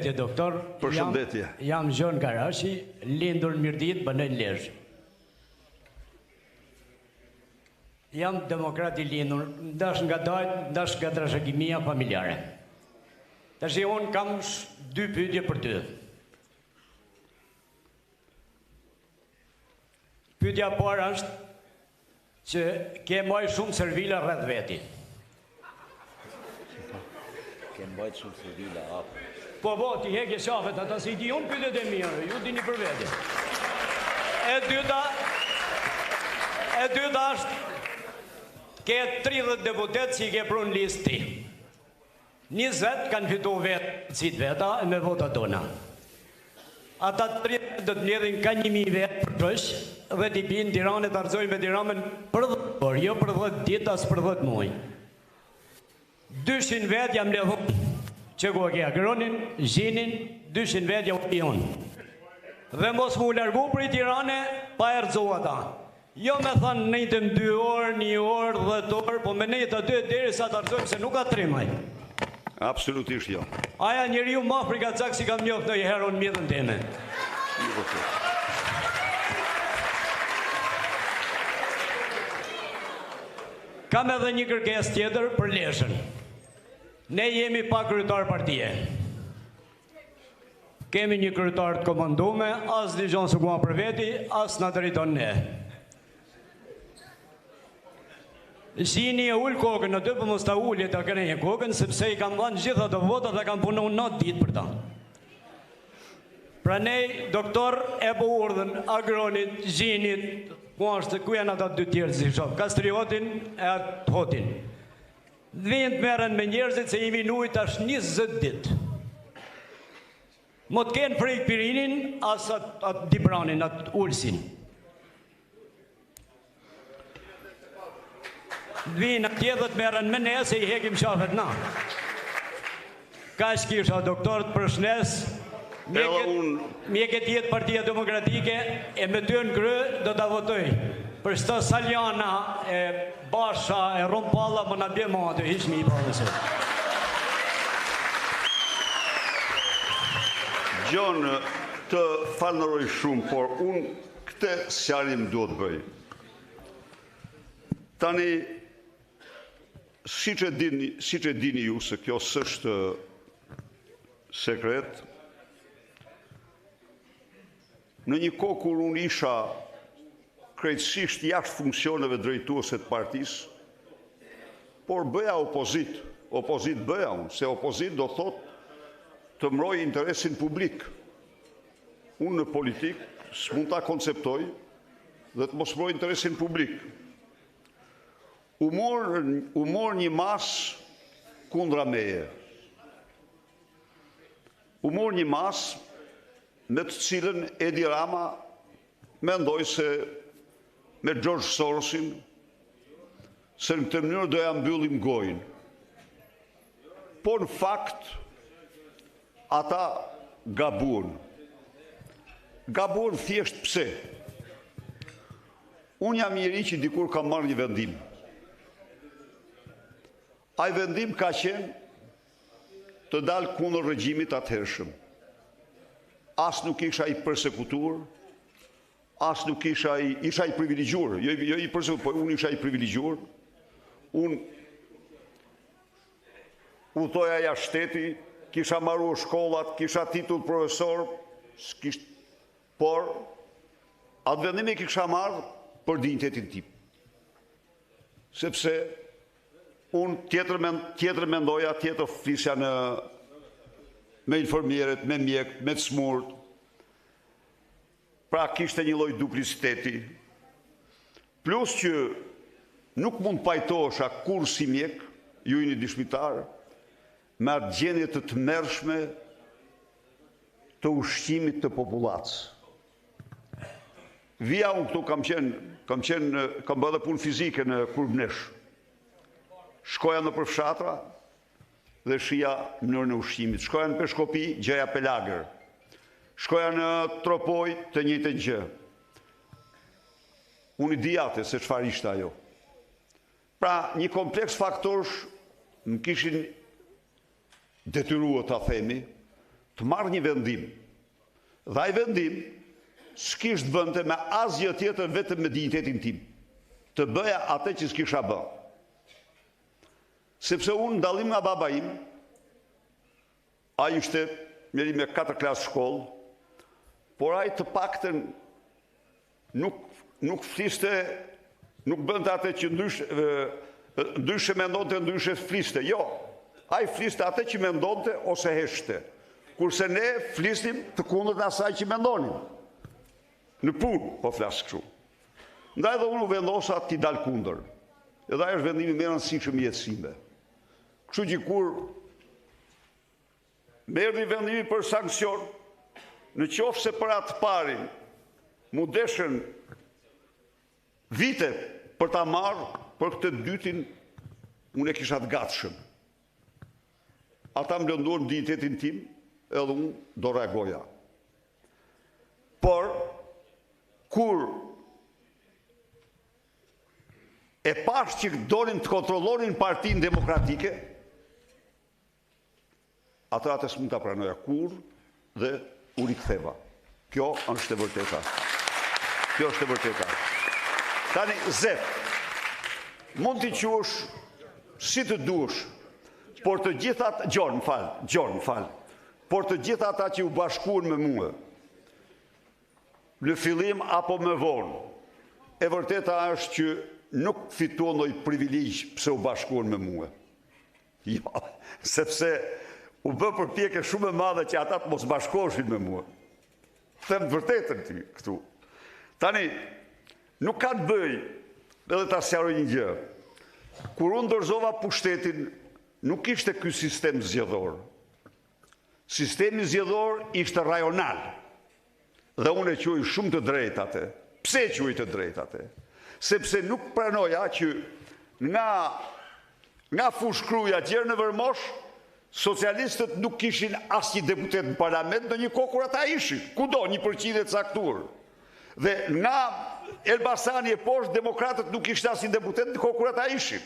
Doktor, Përshëndetje. Jam Gjon Garashi, lindur në Mirdit, banoj Lezhë. Jam demokrat I lindur, ndash nga dajt, ndash nga trashëgimia familjare. Tash unë kam 2 pyetje për ty. Pyetja parë është që ke mbajt shumë servila rreth veti. Ke mbajt shumë servila hapë. Po, ti heke shafet, ata si di unë pyetjet e mia, ju dini për vete. E dyta është, ke 30 deputet që I ke prunë listë ti. 20 kanë fitu vetë cit veta me vota tona. Ata 30 do të mbledhin ka 1000 vetë për pësh dhe t'i binë Tiranë të arëzojnë me Tiranën për 10 orë, jo për 10 ditë as për 10 muaj. 200 vetë jam mbledhur që ku e ke Agronin, Zhinin, 200 vetë jam unë. Dhe mos mu largu për I Tirane pa erëzu ata. Jo me thanë nejtëm 2 orë, 1 orë, 10 orë, po me nejtë aty deri sa të arëzojmë se nuk ka trimaj. Absolutisht jo. Aja njeri ju ma frikacak si kam njoft në I herë në mjetën teme. Kam edhe një kërkes tjetër për Lezhën. Ne jemi pa kryetar partije. Kemi një kryetar të komandume, as një gjonë së kuma për veti, as në të rriton ne. Zhini e ullë kokën, në të për mos të ullje të kërënje kokën, sepse I kam dhanë gjitha të votat dhe kam punu 9 ditë për ta. Pra ne, doktor, e po urdhën, Agronit, Zhinit, ku janë ata 2 tjerë si shofë, Kastriotin e atë Hotin. Dhejnë të meren me njerëzit se jemi nujt ashtë 20 ditë. Mo të kenë frejk pirinin, as atë dibranin, atë ullësin. Dhejnë atje dhe të meren me ne, se I hekim shafet na. Ka shkisha doktorët për shnes, mjeket jetë Partia Demokratike, e me ty në kry do të votoj. Për shto Saljana, e Basha, e Rompalla, më në bje ma atë, hiq mi I përëse. Gjon, të falënëroj shumë, por unë këte sjarim duhet bëj. Tani, si që dini ju se kjo s'është sekret, në një kohë kur unë isha krejtësisht jashtë funksioneve drejtuese të partisë, por bëja opozit bëja unë, se opozit do thot të mbroj interesin publik. Unë në politik s'mund ta konceptoj dhe të mos mbroj interesin publik. U mor një mas kundra meje. U mor një mas me të cilën Edi Rama mendoj se me George Sorosin, se në këtë mënyrë doja mbyllim gojën. Po në fakt, ata gabuan. Gabuan thjesht pse? Unë jam njeri që dikur kam marrë një vendim. Ai vendim ka qenë të dalë kundër regjimit atëhershëm. As nuk isha I persekutur, as nuk isha I privilegjuar, jo I persekutur, po unë isha I privilegjuar. Unë udhtoja jashtë shteti, kisha marruar shkollat, kisha titull profesor, por atë vendim e kisha marrë për dinjitetin tim. Sepse unë tjetër mendoja, tjetër flisja me informierët, me mjek, me të smurt. Pra kishte një lloj dupliciteti. Plus që nuk mund pajtohesha kur si mjek, ju jeni dëshmitar, me atë gjendje të tmerrshme të ushqimit të popullatës. Vija unë këtu kam bërë punë fizike në Kurbnesh. Shkoja në përfshatra dhe shija mënyrën e ushqimit. Shkoja në Peshkopi, gjeja pelagër. Shkoja në Tropoj, të njëjtën gjë. Unë I di atë se çfarë ishte ajo. Pra, një kompleks faktorësh më kishin detyruar ta themi, të marrë një vendim. Dhe ai vendim s'kisht bënte me asgjë tjetër vetëm me dignitetin tim. Të bëja atë që s'kisha bë. Sepse unë ndallim nga baba im, ai ishte njeri me 4 klasë shkollë, por ai të paktën nuk fliste, nuk bënte atë që ndryshe mendonte, ndryshe fliste. Jo, ai fliste atë që mendonte ose heshte. Kurse ne flisnim të kundërt asaj që mendonim. Në punë po flas kështu. Ndaj edhe unë vendosa t'i dal kundër. Edhe ai është vendimi më i rëndësishëm i jetës time. Kështu që kur merrni vendimi për sankcion, në qoftë se për atë parin mu deshën vite për ta marrë, për këtë dytin unë e kisha të gatshëm. Ata më lënduan dignitetin tim, edhe unë do reagoja. Por, kur e pash që donin të kontrollonin Partinë Demokratike, atë s'mund ta pranoja kur dhe u riktheva. Kjo është e vërteta. Kjo është e vërteta. Tani, Zef, mund t'i quash si të duash, por të gjithat, Gjon, fal, por të gjitha ata që u bashkuan me mua, në fillim apo më vonë, e vërteta është që nuk fituan ndonjë privilegj pse u bashkuan me mua. Jo, sepse u bë përpjekje shumë e madhe që ata të mos bashkoheshin me mua. Them të vërtetën ti këtu. Tani, nuk ka të bëj, edhe ta sqaroj një gjë. Kur unë dorëzova pushtetin, nuk ishte ky sistem zgjedhor. Sistemi zgjedhor ishte rajonal. Dhe unë e quaj shumë të drejtë atë. Pse e quaj të drejtë atë? Sepse nuk pranoja që nga fushkruja gjerë në Vërmosh, socialistët nuk kishin asnjë deputet në parlament, në një kohë kur ata ishin, kudo 1% e caktuar. Dhe nga Elbasani e poshtë, demokratët nuk kishin asnjë deputet në kohë kur ata ishin.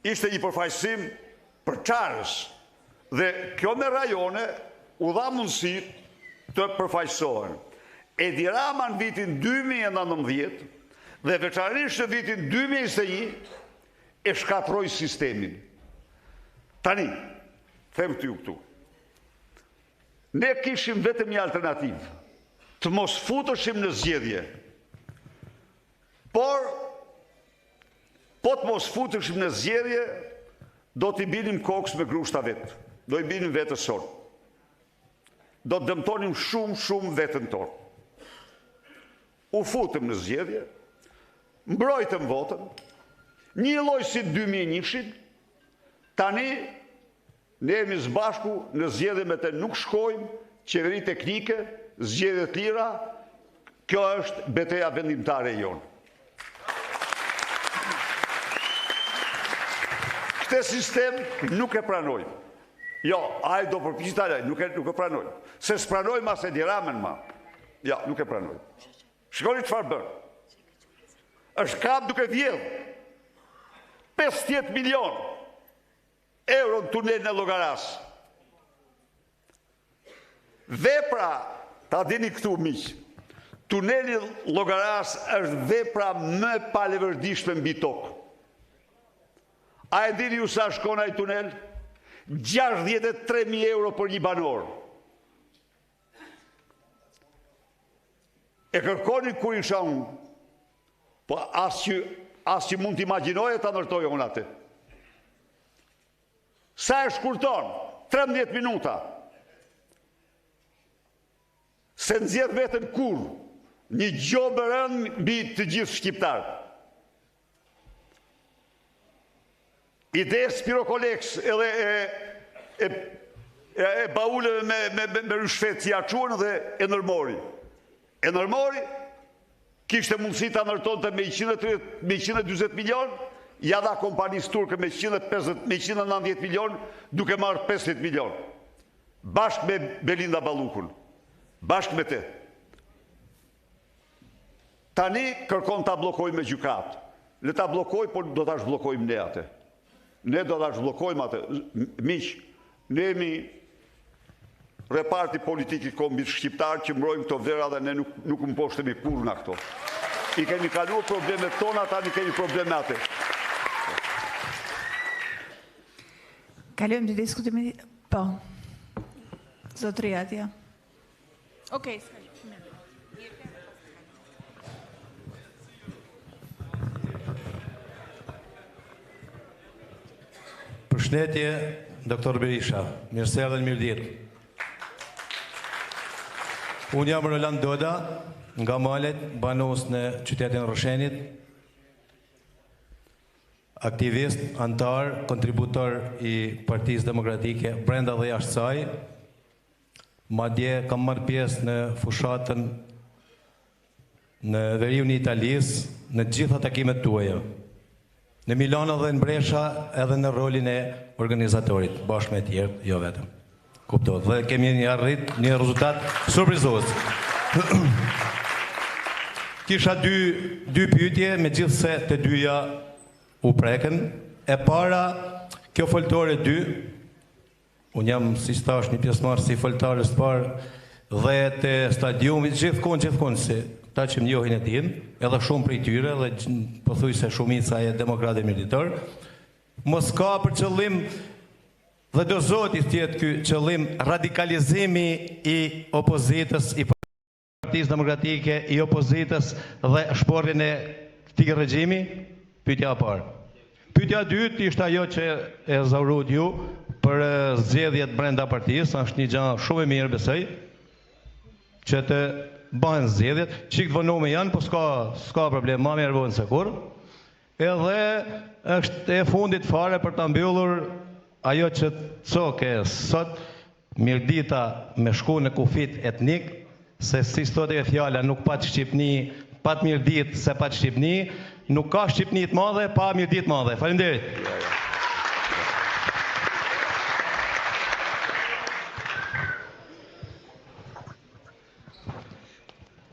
Ishte një përfaqësim për çarës. Dhe kjo me rajone u dha mundësi të përfaqësohen. Edi Rama në vitin 2019 dhe veçanërisht në vitin 2021 e shkatroi sistemin. Tani, them t'ju këtu. Ne kishim vetëm një alternativë, të mos futeshim në zgjedhje. Por, po të mos futeshim në zgjedhje, do t'i binim kokës me grushta vetë. Do i binim vetës sonë. Do të dëmtonim shumë vetën tonë. U futëm në zgjedhje, mbrojtëm votën, një lloj si 2001-shin, tani ne jemi së bashku në zgjedhje me të nuk shkojmë, qeveri teknike, zgjedhje të lira, kjo është betejë vendimtare e jonë. Këtë sistem nuk e pranojmë. Jo, ai do përpiqet ai, nuk e pranojmë. Se s'pranojmë as Edi Ramën ma. Ja, nuk e pranojmë. Shikoni çfarë bën. Është kap duke vjedhur 50 milion euro në tunelin e Llogaras. Vepra, ta dini këtu miq, tuneli Llogaras është vepra më palevërdishme mbi tokë. A e dini ju sa shkon ai tunel? 63.000 euro për një banor. E kërkoni kur isha unë, po as që mund t'imagjinoje ta ndërtoj unë atë. Sa e shkurton? 13 minuta. Se nxjerr veten kur? Një gjobë rënë mbi të gjithë shqiptarët. Ide Spirokolex edhe e bauleve me ryshfet që ja quën dhe e nërmori. E nërmori, kishte mundësi ta ndërtonte me 120 milion, ja dha kompanisë turke me 190 milion, duke marrë 50 milion. Bashkë me Belinda Ballukun. Bashkë me te. Tani kërkon ta bllokojmë me gjykatë. Le ta bllokoj, por do ta zhbllokojmë ne atë. Ne do ta zhbllokojmë atë. Miq, ne jemi reparti politik i kombit shqiptar që mbrojmë këto vlera dhe ne nuk mposhtemi kur nga këto. I kemi kaluar problemet tona, tani kemi problemate. Kalojmë të diskutimit. Po. Zotëria atje. Okej, Përshëndetje, Dr. Berisha. Mirëserdhje dhe mirëditë. Unë jam Roland Doda, nga Malet, banues në qytetin Rroshenit, aktivist, antar, kontributor i Partisë Demokratike brenda dhe jashtë saj. Madje kam marrë pjesë në fushatën në veriun e Italisë, në gjitha takimet tuaja. Në Milano dhe në Brescia edhe në rolin e organizatorit, bashkë me tjerë, jo vetëm. Kuptohet. Dhe kemi arrit një rezultat surprizues. Kisha dy pyetje, me gjithë se të dyja u preken. E para, kjo foltore 2, unë jam si thash një pjesëmarrës si foltarës parë dhe të stadiumit gjithkohon si ta që më njohin e din, edhe shumë prej tyre dhe pëthuj se shumica e demokratë militar, mos ka për qëllim dhe do zotit tjetë ky qëllim radikalizimi i opozitës, i Partisë Demokratike, i opozitës dhe shporrin e këtij regjimi, pyetja e parë. Pyetja e dytë ishte ajo që e zaurut ju për zgjedhjet brenda partisë, është një gjë shumë e mirë besoj, që të bëhen zgjedhjet, çik të vonume janë, po s'ka problem, ma mirë vonë se kur. Edhe është e fundit fare për ta mbyllur ajo që coke sot, mirdita me shku në kufit etnik, se si sot e fjala nuk pat Shqipni, pat mirdit se pat Shqipni, nuk ka Shqipni të madhe, pa mirdit madhe. Faleminderit.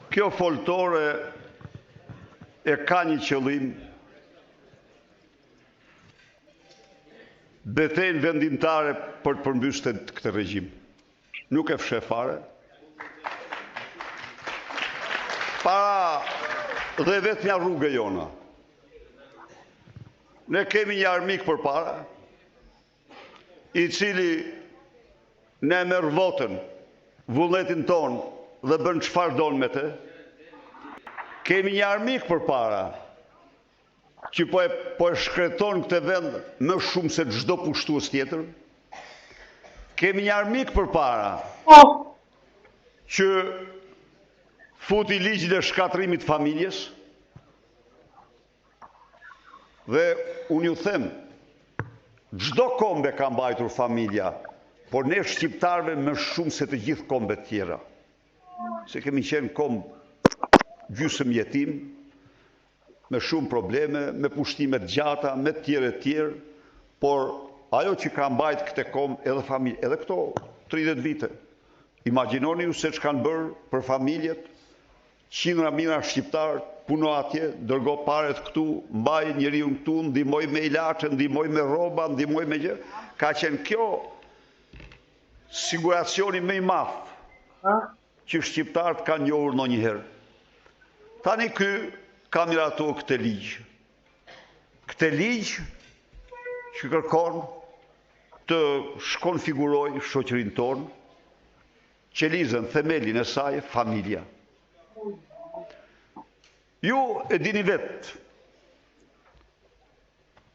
Kjo foltore e ka një qëllim, betejën vendimtare për të përmbysur këtë regjim. Nuk e fsheh fare. Para dhe vetë një rrugë jona. Ne kemi një armik përpara, i cili ne merr votën, vullnetin ton, dhe bën çfarë don me të. Kemi një armik përpara që po e shkreton këtë vend më shumë se çdo pushtues tjetër. Kemi një armik përpara që futi ligjin e shkatrimit familjes. Dhe unë ju them, çdo kombe ka mbajtur familja, por ne shqiptarëve më shumë se të gjithë kombet tjera. Se kemi qenë kombë gjysmë jetim, me shumë probleme, me pushtimet gjata, me tjerë, por ajo që ka mbajt këte kombë edhe familje, edhe këto 30 vite. Imagjinoni ju se që kanë bërë për familjet, qindra mijëra shqiptarë, puno atje, dërgo paret këtu, mbaj njeriu këtu, ndihmoj me ilaçe, ndihmoj me rroba, ndihmoj me gjë. Ka qenë kjo siguracioni më i madh që shqiptarët kanë njohur ndonjëherë. Tani ky ka miratuar këtë ligj. Këtë ligj që kërkon të shkonfiguroj shoqërinë tonë, qelizën, themelin e saj, familja. Ju e dini vetë,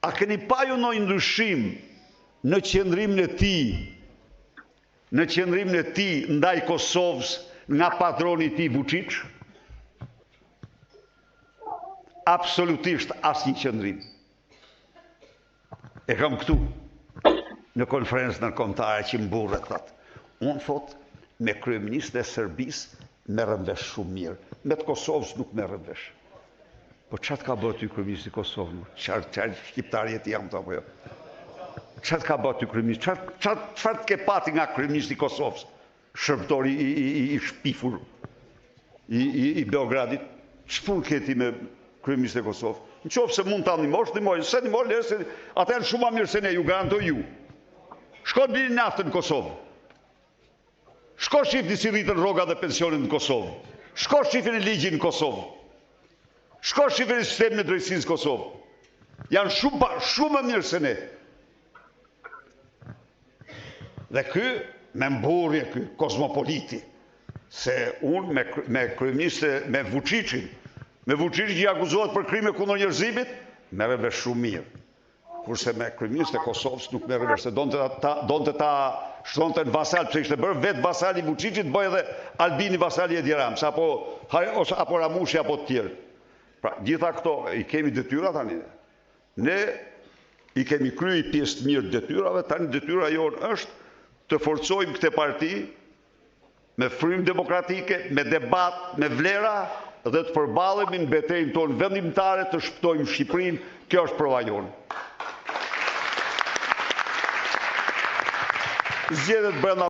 a keni pa ju ndonjë ndryshim në qëndrimin e tij ndaj Kosovës nga patroni i tij Vučić? Absolutisht asnjë qëndrim. E kam këtu, në konferencë ndërkombëtare që mburret, thot. Unë thot, me kryeministën e Serbisë merrem vesh shumë mirë. Me të Kosovës nuk merrem vesh. Po çfarë ka bërë ty kryeministi i Kosovës? Çfarë shqiptarë jeti jam apo jo? Çfarë ka bërë ty kryeministi? Çfarë të ke pati nga kryeministi i Kosovës? Shërbëtori i shpifur i Beogradit. Ç'punë ke ti me kryeministin e Kosovës? Nëse mund ta ndihmosh, se ndihmoj, atëherë shumë më mirë se ne, ju garantoj ju. Shko bini naftën në Kosovë. Shko shifni si rritën rroga dhe pensionin në Kosovë. Shko shifni ligjin në Kosovë. Shko shifni sistemin e drejtësisë në Kosovë. Janë shumë më mirë se ne. Dhe ky, me mburje ky, kosmopoliti, se unë me kryeministë, me Vučićin që i akuzohet për krime kundër njerëzimit, merre vesh shumë mirë. Kurse me kryeministë e Kosovës nuk merre vesh, se donte ta shtonte në vasal, pse ishte bërë vetë vasali i Vučićit, bëj edhe Albini vasali e Edi Rams, apo Ramushi apo të tjerë. Pra, gjitha këto i kemi detyra tani. Ne i kemi kryer pjesë të mirë të detyrave, tani detyra jonë është të forcojmë këtë parti me frymë demokratike, me debat, me vlera dhe të përballemi në betejën tonë vendimtare të shpëtojmë Shqipërinë. Kjo është prova jonë. Zgjedhjet brenda